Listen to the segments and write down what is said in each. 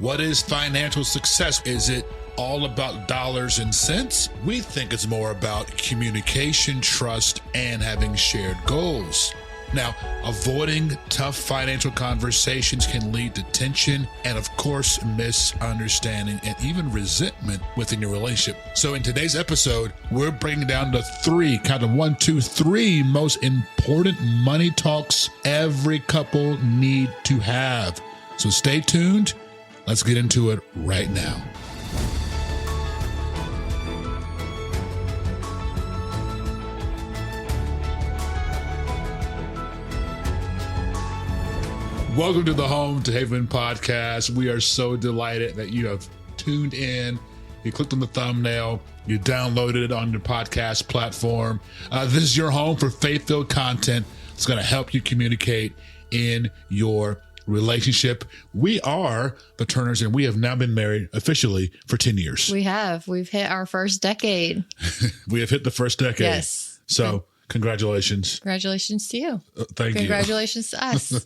What is financial success? Is it all about dollars and cents? We think it's more about communication, trust, and having shared goals. Now, avoiding tough financial conversations can lead to tension and, of course, misunderstanding and even resentment within your relationship. So in today's episode, we're bringing down the three most important money talks every couple need to have. So stay tuned. Let's get into it right now. Welcome to the Home to Haven podcast. We are so delighted that you have tuned in. You clicked on the thumbnail. You downloaded it on your podcast platform. This is your home for faith-filled content that's going to help you communicate in your relationship. We are the Turners, and we have now been married officially for 10 years. We have. We've hit our first decade. We have hit the first decade. Yes. So congratulations. Congratulations to you. Thank you. Congratulations to us.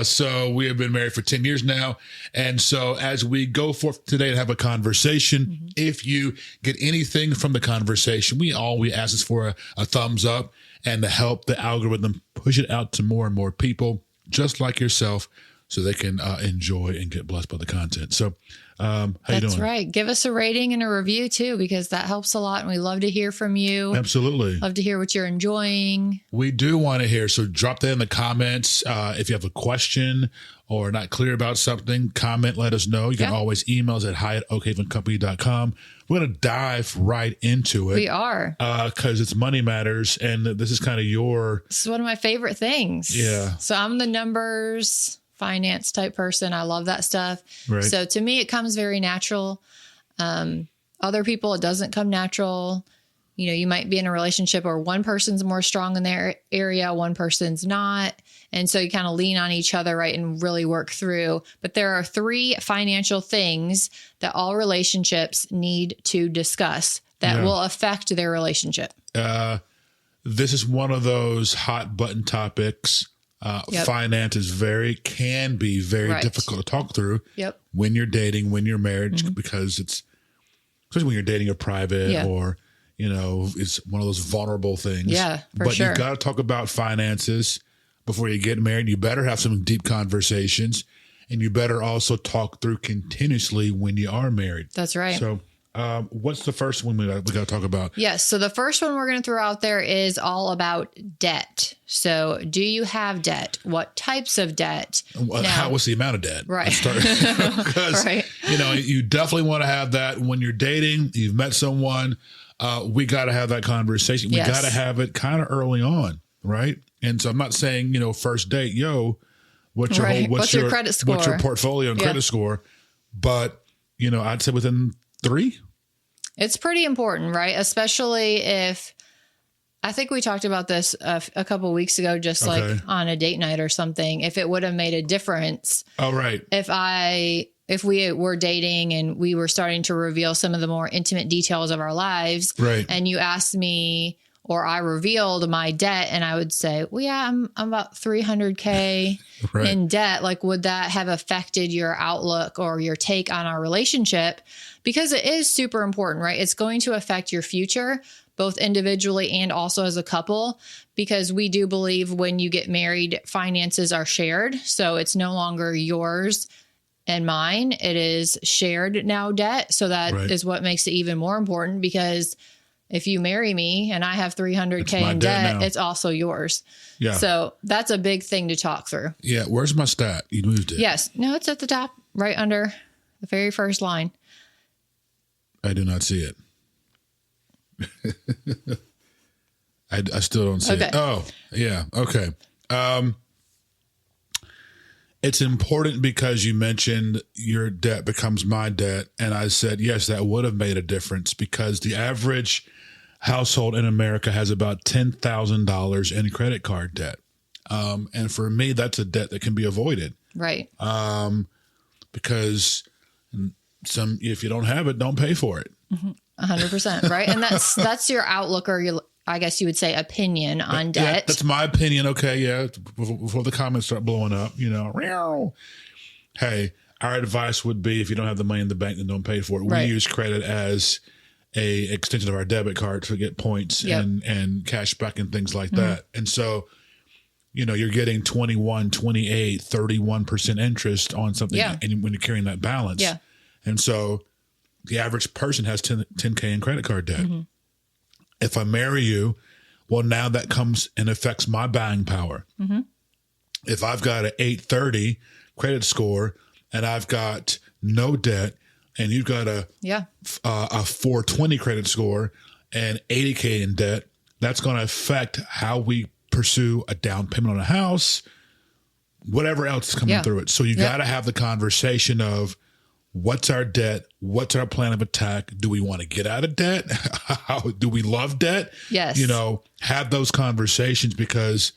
So we have been married for 10 years now. And so as we go forth today to have a conversation, if you get anything from the conversation, we ask is for a thumbs up and to help the algorithm push it out to more and more people just like yourself so they can enjoy and get blessed by the content. So how you doing? That's right. Give us a rating and a review too, because that helps a lot. And we love to hear from you. Absolutely. Love to hear what you're enjoying. We do want to hear. So drop that in the comments. If you have a question or not clear about something, comment, let us know. You can always email us at hi@oakhavencompany.com. We're going to dive right into it. We are. Because it's money matters. And this is kind of This is one of my favorite things. Yeah. So I'm the numbers finance type person. I love that stuff. Right. So to me, it comes very natural. Other people, it doesn't come natural. You know, you might be in a relationship where one person's more strong in their area, one person's not. And so you kind of lean on each other, right, and really work through. But there are 3 financial things that all relationships need to discuss that will affect their relationship. This is one of those hot button topics. Finance can be very difficult to talk through when you're dating, when you're married, because it's, especially when you're dating a private or, you know, it's one of those vulnerable things. Yeah, but you've got to talk about finances before you get married. You better have some deep conversations, and you better also talk through continuously when you are married. That's right. So what's the first one we got to talk about? Yes. So the first one we're going to throw out there is all about debt. So do you have debt? What types of debt? What's the amount of debt? Right. Because, you know, you definitely want to have that when you're dating, you've met someone. We got to have that conversation. We got to have it kind of early on. Right. And so I'm not saying, you know, first date, what's your credit score? What's your portfolio and credit score? But, you know, I'd say within 3. It's pretty important, right? Especially if, I think we talked about this a couple of weeks ago, just like on a date night or something, if it would have made a difference. Oh, right. If we were dating and we were starting to reveal some of the more intimate details of our lives, and you asked me, or I revealed my debt, and I would say, well, yeah, I'm about $300K in debt. Like, would that have affected your outlook or your take on our relationship? Because it is super important, right? It's going to affect your future, both individually and also as a couple, because we do believe when you get married, finances are shared. So it's no longer yours and mine. It is shared now debt. So that is what makes it even more important, because if you marry me and I have $300K in debt, it's also yours. Yeah. So that's a big thing to talk through. Yeah. Where's my stat? You moved it. Yes. No, it's at the top, right under the very first line. I do not see it. I still don't see it. Oh, yeah. Okay. It's important because you mentioned your debt becomes my debt. And I said, yes, that would have made a difference, because the average household in America has about $10,000 in credit card debt. And for me, that's a debt that can be avoided. Right. Because if you don't have it, don't pay for it. 100%. Right. And that's your outlook, or your, I guess you would say, opinion on debt. Yeah, that's my opinion. Okay. Yeah. Before the comments start blowing up, Hey, our advice would be, if you don't have the money in the bank, then don't pay for it. Right. We use credit as a extension of our debit card to get points and cash back and things like that. And so, you're getting 21, 28, 31% interest on something and when you're carrying that balance. Yeah. And so the average person has 10K in credit card debt. If I marry you, well, now that comes and affects my buying power. If I've got an 830 credit score and I've got no debt, and you've got a 420 credit score and 80K in debt, that's going to affect how we pursue a down payment on a house, whatever else is coming through it. So you got to have the conversation of, what's our debt? What's our plan of attack? Do we want to get out of debt? How do we love debt? Yes. Have those conversations, because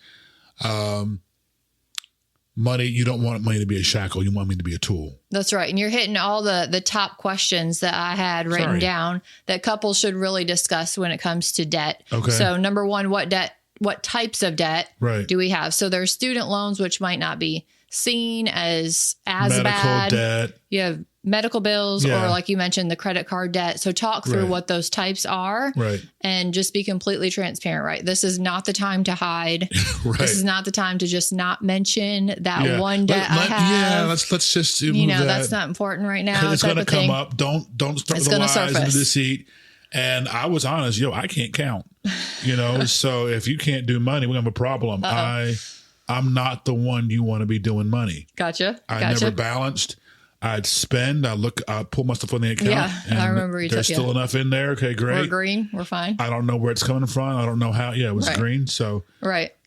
money, you don't want money to be a shackle. You want money to be a tool. That's right. And you're hitting all the top questions that I had written down that couples should really discuss when it comes to debt. Okay. So number one, what types of debt do we have? So there's student loans, which might not be seen as medical bad. Debt. You have medical bills, or like you mentioned, the credit card debt. So talk through what those types are, and just be completely transparent. Right. This is not the time to hide. This is not the time to just not mention that one debt I have. Yeah. Let's just move that. That's not important right now. It's going to come up. Don't start with the lies and the deceit. And I was honest, I can't count, so if you can't do money, we have a problem. I'm not the one you want to be doing money. Gotcha. I never balanced. I'd spend, I pull my stuff on the account. Yeah, and I remember you there's still enough in there. Okay, great. We're green. We're fine. I don't know where it's coming from. I don't know how. Yeah, it was green. So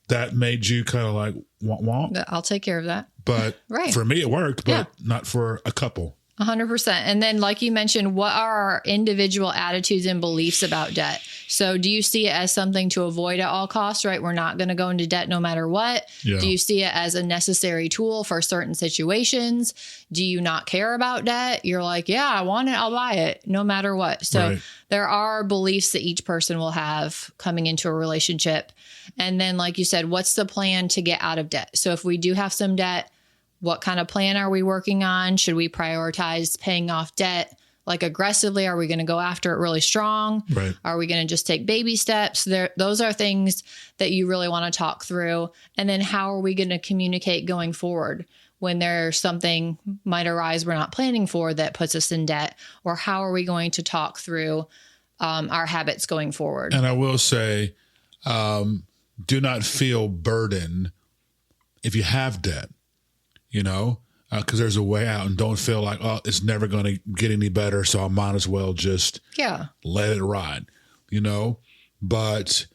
that made you kind of like, womp. I'll take care of that. But for me, it worked, but not for a couple. 100%. And then, like you mentioned, what are our individual attitudes and beliefs about debt? So do you see it as something to avoid at all costs, right? We're not going to go into debt no matter what. Yeah. Do you see it as a necessary tool for certain situations? Do you not care about debt? You're like, yeah, I want it. I'll buy it no matter what. So there are beliefs that each person will have coming into a relationship. And then, like you said, what's the plan to get out of debt? So if we do have some debt, what kind of plan are we working on? Should we prioritize paying off debt like aggressively? Are we going to go after it really strong? Right. Are we going to just take baby steps? Those are things that you really want to talk through. And then how are we going to communicate going forward when there's something might arise we're not planning for that puts us in debt? Or how are we going to talk through our habits going forward? And I will say, do not feel burdened if you have debt. Because there's a way out, and don't feel like, it's never going to get any better, so I might as well just let it ride, But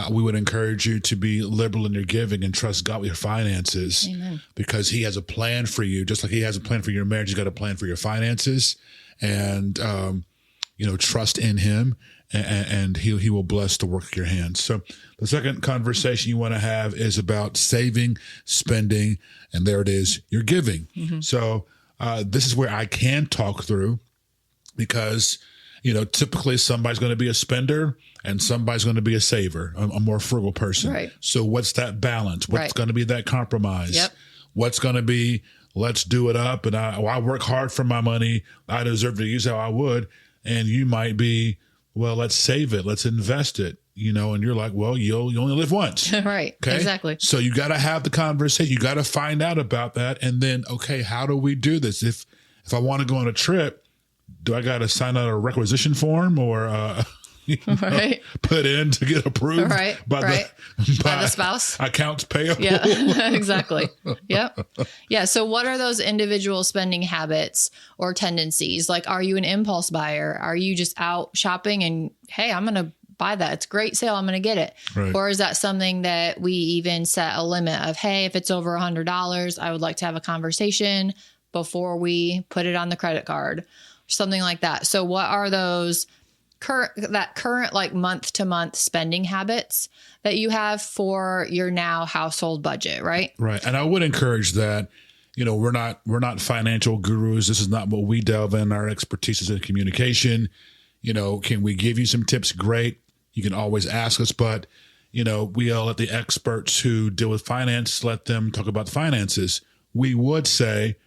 we would encourage you to be liberal in your giving and trust God with your finances. Amen. Because he has a plan for you. Just like he has a plan for your marriage, he's got a plan for your finances. And, trust in him, and he will bless the work of your hands. So the second conversation you want to have is about saving, spending, and there it is, your giving. So this is where I can talk through, because, typically somebody's going to be a spender and somebody's going to be a saver, a more frugal person. Right. So what's that balance? What's going to be that compromise? Yep. What's going to be, let's do it up, and I work hard for my money. I deserve to use how I would. And you might be, well, let's save it. Let's invest it, and you're like, well, you only live once. Right. Okay? Exactly. So you got to have the conversation. You got to find out about that. And then, okay, how do we do this? If I want to go on a trip, do I got to sign out a requisition form or, put in to get approved by the spouse? Accounts payable. Yeah, exactly. Yep. Yeah. So what are those individual spending habits or tendencies? Like, are you an impulse buyer? Are you just out shopping and, hey, I'm going to buy that. It's a great sale. I'm going to get it. Right. Or is that something that we even set a limit of, hey, if it's over $100, I would like to have a conversation before we put it on the credit card, something like that. So what are those current like month to month spending habits that you have for your now household budget, right? Right. And I would encourage that, we're not financial gurus. This is not what we delve in. Our expertise is in communication. Can we give you some tips? Great. You can always ask us, but we'll let the experts who deal with finance, let them talk about the finances. We would say,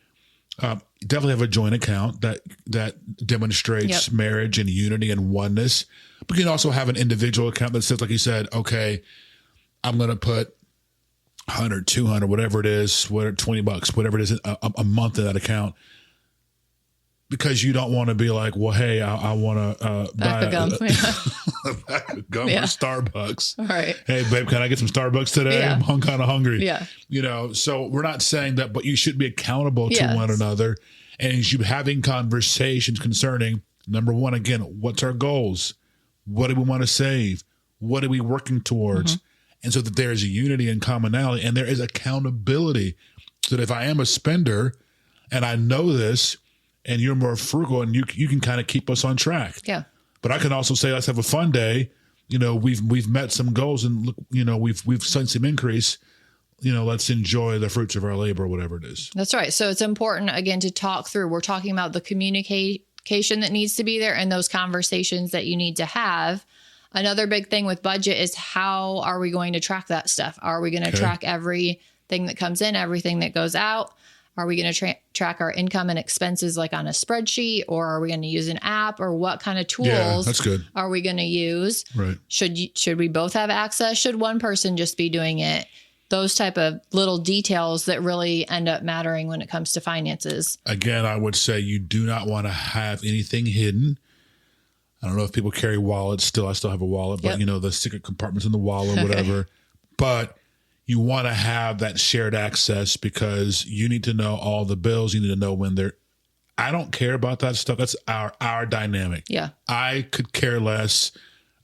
definitely have a joint account that demonstrates marriage and unity and oneness. But you can also have an individual account that says, like you said, okay, I'm going to put 100, 200, whatever it is, whatever, $20, whatever it is, a month in that account. Because you don't want to be like, well, hey, I want to buy a gum, a pack of gum or Starbucks. All right. Hey, babe, can I get some Starbucks today? Yeah. I'm kind of hungry. Yeah. So we're not saying that, but you should be accountable to one another. And you should be having conversations concerning, number one, again, what's our goals? What do we want to save? What are we working towards? And so that there is a unity and commonality and there is accountability. So that if I am a spender and I know this, and you're more frugal, and you can kind of keep us on track. Yeah. But I can also say, let's have a fun day. We've met some goals, and look, we've seen some increase. Let's enjoy the fruits of our labor, whatever it is. That's right. So it's important again to talk through. We're talking about the communication that needs to be there and those conversations that you need to have. Another big thing with budget is how are we going to track that stuff? Are we going to track everything that comes in, everything that goes out? Are we going to track our income and expenses like on a spreadsheet, or are we going to use an app, or what kind of tools that's good. Are we going to use? Right. Should we both have access? Should one person just be doing it? Those type of little details that really end up mattering when it comes to finances. Again, I would say you do not want to have anything hidden. I don't know if people carry wallets still. I still have a wallet, but the secret compartments in the wallet, whatever. But you want to have that shared access because you need to know all the bills. You need to know when they're, I don't care about that stuff. That's our dynamic. Yeah. I could care less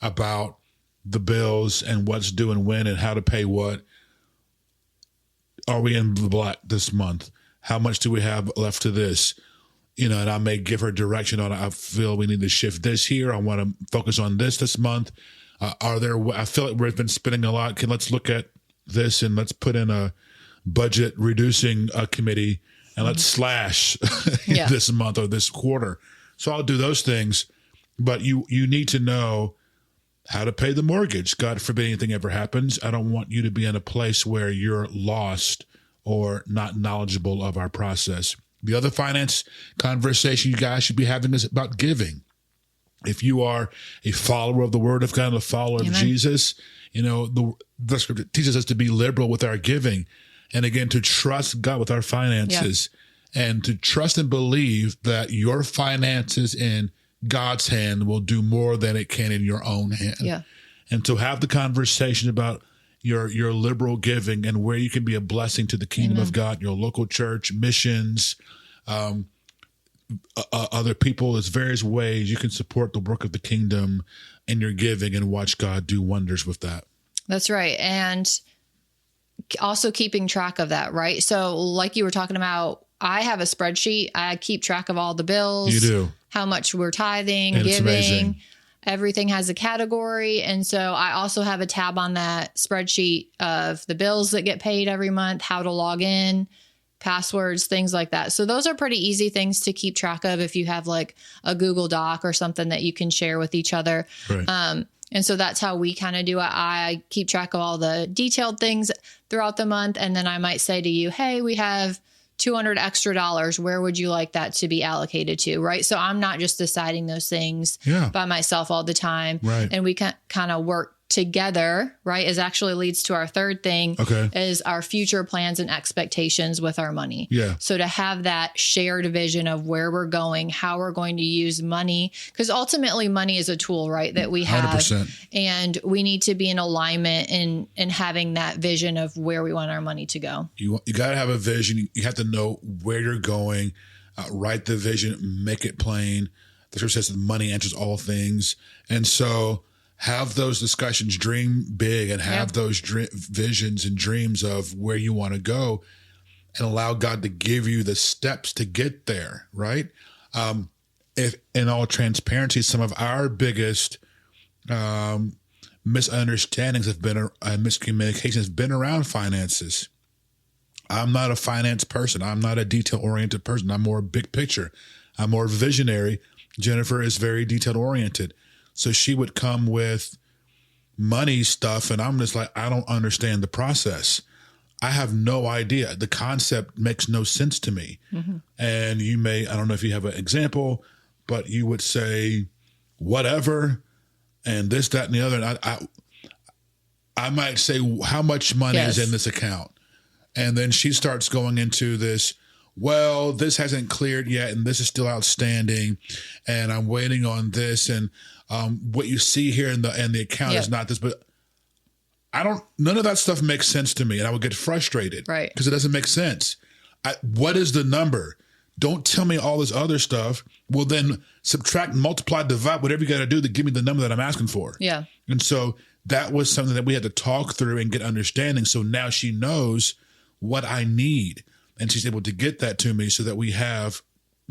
about the bills and what's due and when and how to pay what. Are we in the black this month? How much do we have left to this? And I may give her direction on, I feel we need to shift this here. I want to focus on this month. I feel like we've been spending a lot. Let's look at this and let's put in a budget reducing committee and let's slash this month or this quarter. So I'll do those things, but you need to know how to pay the mortgage. God forbid anything ever happens. I don't want you to be in a place where you're lost or not knowledgeable of our process. The other finance conversation you guys should be having is about giving. If you are a follower of the word of God and a follower of Jesus, the scripture teaches us to be liberal with our giving. And again, to trust God with our finances and to trust and believe that your finances in God's hand will do more than it can in your own hand. Yeah. And to have the conversation about your liberal giving and where you can be a blessing to the kingdom of God, your local church, missions, other people. There's various ways you can support the work of the kingdom in your giving and watch God do wonders with that. That's right. And also keeping track of that, right? So like you were talking about, I have a spreadsheet. I keep track of all the bills. You do. How much we're tithing, and giving. Everything has a category. And so I also have a tab on that spreadsheet of the bills that get paid every month, how to log in, passwords, things like that. So those are pretty easy things to keep track of if you have like a Google Doc or something that you can share with each other. Right. And so that's how we kind of do it. I keep track of all the detailed things throughout the month. And then I might say to you, hey, we have $200 extra. Where would you like that to be allocated to? Right. So I'm not just deciding those things by myself all the time. Right. And we can kind of work together, right? Is actually leads to our third thing is our future plans and expectations with our money. Yeah. So to have that shared vision of where we're going, how we're going to use money, because ultimately money is a tool, right? That we have 100%. And we need to be in alignment in having that vision of where we want our money to go. You got to have a vision. You have to know where you're going, write the vision, make it plain. The scripture says that money answers all things. And so have those discussions, dream big, and have those visions and dreams of where you want to go and allow God to give you the steps to get there, right? If in all transparency, some of our biggest misunderstandings have been, miscommunications have been around finances. I'm not a finance person. I'm not a detail-oriented person. I'm more big picture. I'm more visionary. Jennifer is very detail-oriented. So she would come with money stuff, and I'm just like, I don't understand the process. I have no idea. The concept makes no sense to me. And you may, I don't know if you have an example, but you would say whatever and this, that, and the other. And I might say, how much money is in this account? And then she starts going into this, well, this hasn't cleared yet, and this is still outstanding, and I'm waiting on this, and what you see here in the account is not this, but none of that stuff makes sense to me, and I would get frustrated, right? Because it doesn't make sense. What is the number? Don't tell me all this other stuff. Well, then subtract, multiply, divide, whatever you got to do to give me the number that I'm asking for. Yeah. And so that was something that we had to talk through and get understanding. So now she knows what I need, and she's able to get that to me so that we have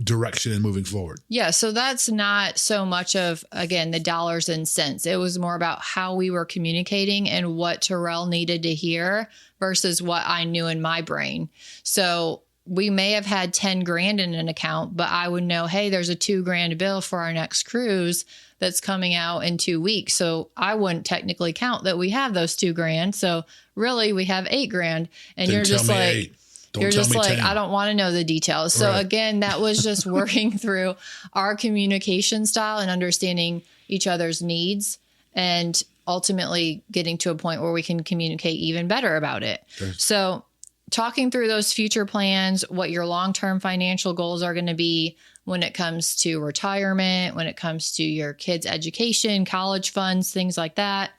direction in moving forward. Yeah. So that's not so much of, again, the dollars and cents. It was more about how we were communicating and what Terrell needed to hear versus what I knew in my brain. So we may have had 10 grand in an account, but I would know, hey, there's a $2,000 bill for our next cruise that's coming out in 2 weeks. So I wouldn't technically count that we have those $2,000. So really we have $8,000, and you're just like, you're just like, 10. I don't want to know the details. So again, that was just working through our communication style and understanding each other's needs, and ultimately getting to a point where we can communicate even better about it. Okay. So talking through those future plans, what your long-term financial goals are going to be when it comes to retirement, when it comes to your kids' education, college funds, things like that.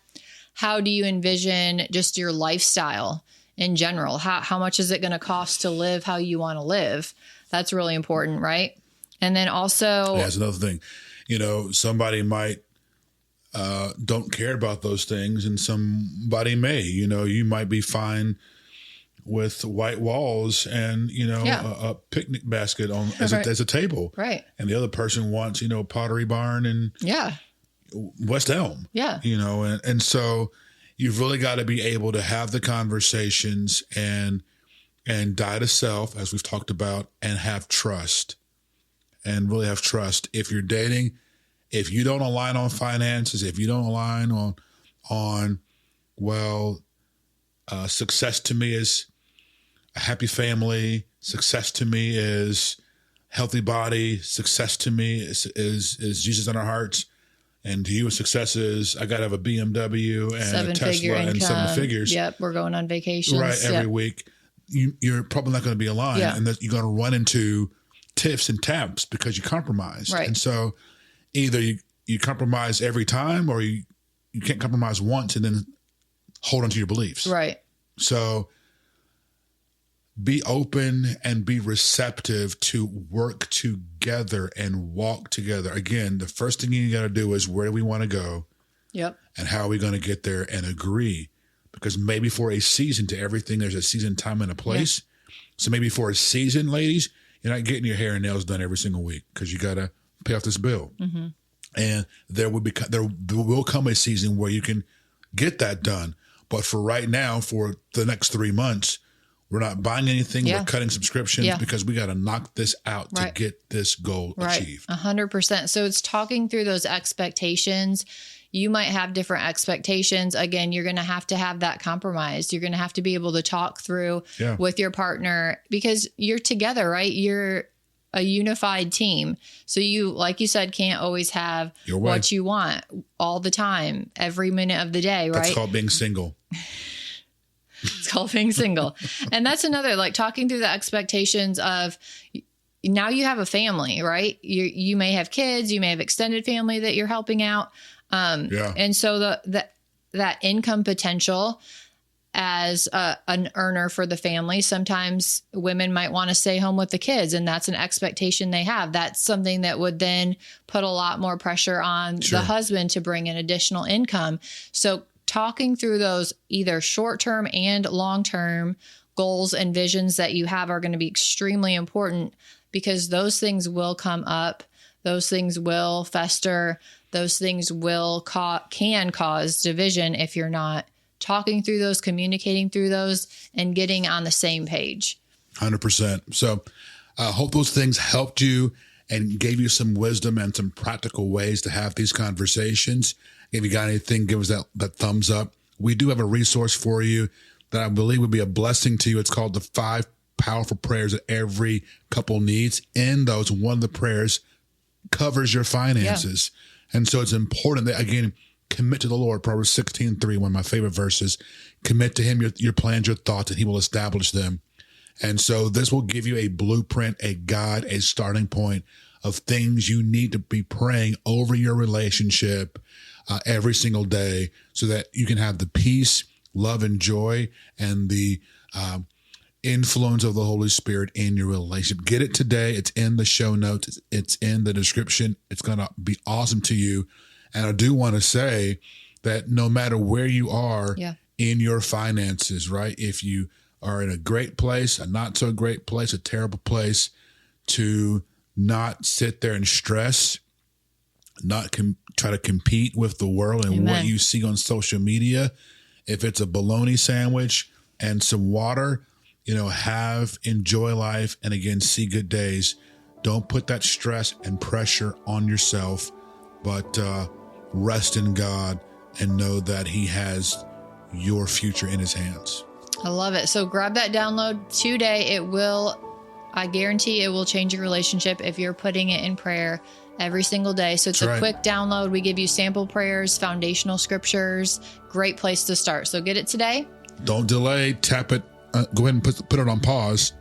How do you envision just your lifestyle in general? How much is it going to cost to live how you want to live? That's really important, right? And then also... That's another thing. Somebody might don't care about those things, and somebody may. You might be fine with white walls and, a picnic basket as a table. Right. And the other person wants, Pottery Barn and West Elm. Yeah. And so you've really got to be able to have the conversations and die to self, as we've talked about, and have trust. And really have trust. If you're dating, if you don't align on finances, if you don't align on success to me is a happy family. Success to me is healthy body. Success to me is Jesus in our hearts. And to you, success is I got to have a BMW and a Tesla and 7 figures. Yep, we're going on vacations. Right, every week. You're probably not going to be aligned, and that you're going to run into tiffs and taps because you compromised. Right. And so either you compromise every time, or you can't compromise once and then hold on to your beliefs. Right. So be open and be receptive to work together and walk together. Again, the first thing you got to do is, where do we want to go? Yep. And how are we going to get there, and agree? Because maybe for a season, to everything, there's a season, time, and a place. Yeah. So maybe for a season, ladies, you're not getting your hair and nails done every single week because you got to pay off this bill. Mm-hmm. And there will come a season where you can get that done. But for right now, for the next 3 months, we're not buying anything. Yeah. We're cutting subscriptions because we got to knock this out to get this goal achieved. 100%. So it's talking through those expectations. You might have different expectations. Again, you're going to have that compromise. You're going to have to be able to talk through with your partner, because you're together, right? You're a unified team. So you, like you said, can't always have what you want all the time, every minute of the day, right? That's called being single. It's called being single. And that's another, like, talking through the expectations of, now you have a family, right? You may have kids, you may have extended family that you're helping out. And so that income potential as an earner for the family, sometimes women might want to stay home with the kids, and that's an expectation they have. That's something that would then put a lot more pressure on the husband to bring in additional income. So talking through those either short-term and long-term goals and visions that you have are going to be extremely important, because those things will come up. Those things will fester. Those things can cause division if you're not talking through those, communicating through those, and getting on the same page. 100%. So I hope those things helped you and gave you some wisdom and some practical ways to have these conversations. If you got anything, give us that thumbs up. We do have a resource for you that I believe would be a blessing to you. It's called the 5 Powerful Prayers that every couple needs. In those, one of the prayers covers your finances. Yeah. And so it's important that, again, commit to the Lord. Proverbs 16:3, one of my favorite verses. Commit to him your plans, your thoughts, and he will establish them. And so this will give you a blueprint, a guide, a starting point of things you need to be praying over your relationship every single day so that you can have the peace, love, and joy, and the influence of the Holy Spirit in your relationship. Get it today. It's in the show notes. It's in the description. It's going to be awesome to you. And I do want to say that no matter where you are in your finances, right? If you are in a great place, a not so great place, a terrible place, to not sit there and stress, not try to compete with the world and what you see on social media. If it's a bologna sandwich and some water, enjoy life, and again, see good days. Don't put that stress and pressure on yourself, but rest in God and know that he has your future in his hands. I love it. So grab that download today. I guarantee it will change your relationship if you're putting it in prayer every single day. So it's a quick download. We give you sample prayers, foundational scriptures, great place to start. So get it today. Don't delay. Tap it. Go ahead and put it on pause.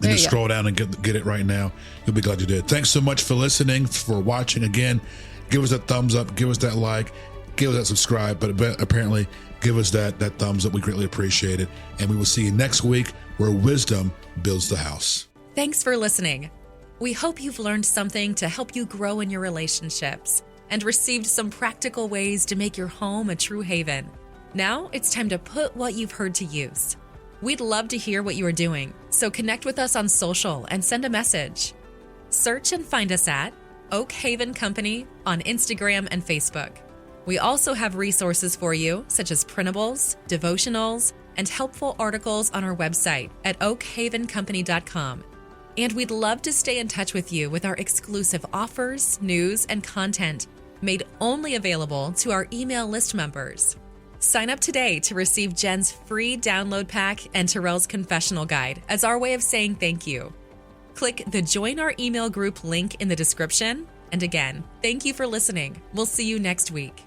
And just scroll down and get it right now. You'll be glad you did. Thanks so much for listening, for watching. Again, give us that thumbs up, give us that like, give us that subscribe, but apparently give us that thumbs up. We greatly appreciate it. And we will see you next week where wisdom builds the house. Thanks for listening. We hope you've learned something to help you grow in your relationships and received some practical ways to make your home a true haven. Now it's time to put what you've heard to use. We'd love to hear what you are doing, so connect with us on social and send a message. Search and find us at Oak Haven Company on Instagram and Facebook. We also have resources for you, such as printables, devotionals, and helpful articles on our website at oakhavencompany.com. And we'd love to stay in touch with you with our exclusive offers, news, and content made only available to our email list members. Sign up today to receive Jen's free download pack and Terrell's confessional guide as our way of saying thank you. Click the Join Our Email Group link in the description. And again, thank you for listening. We'll see you next week.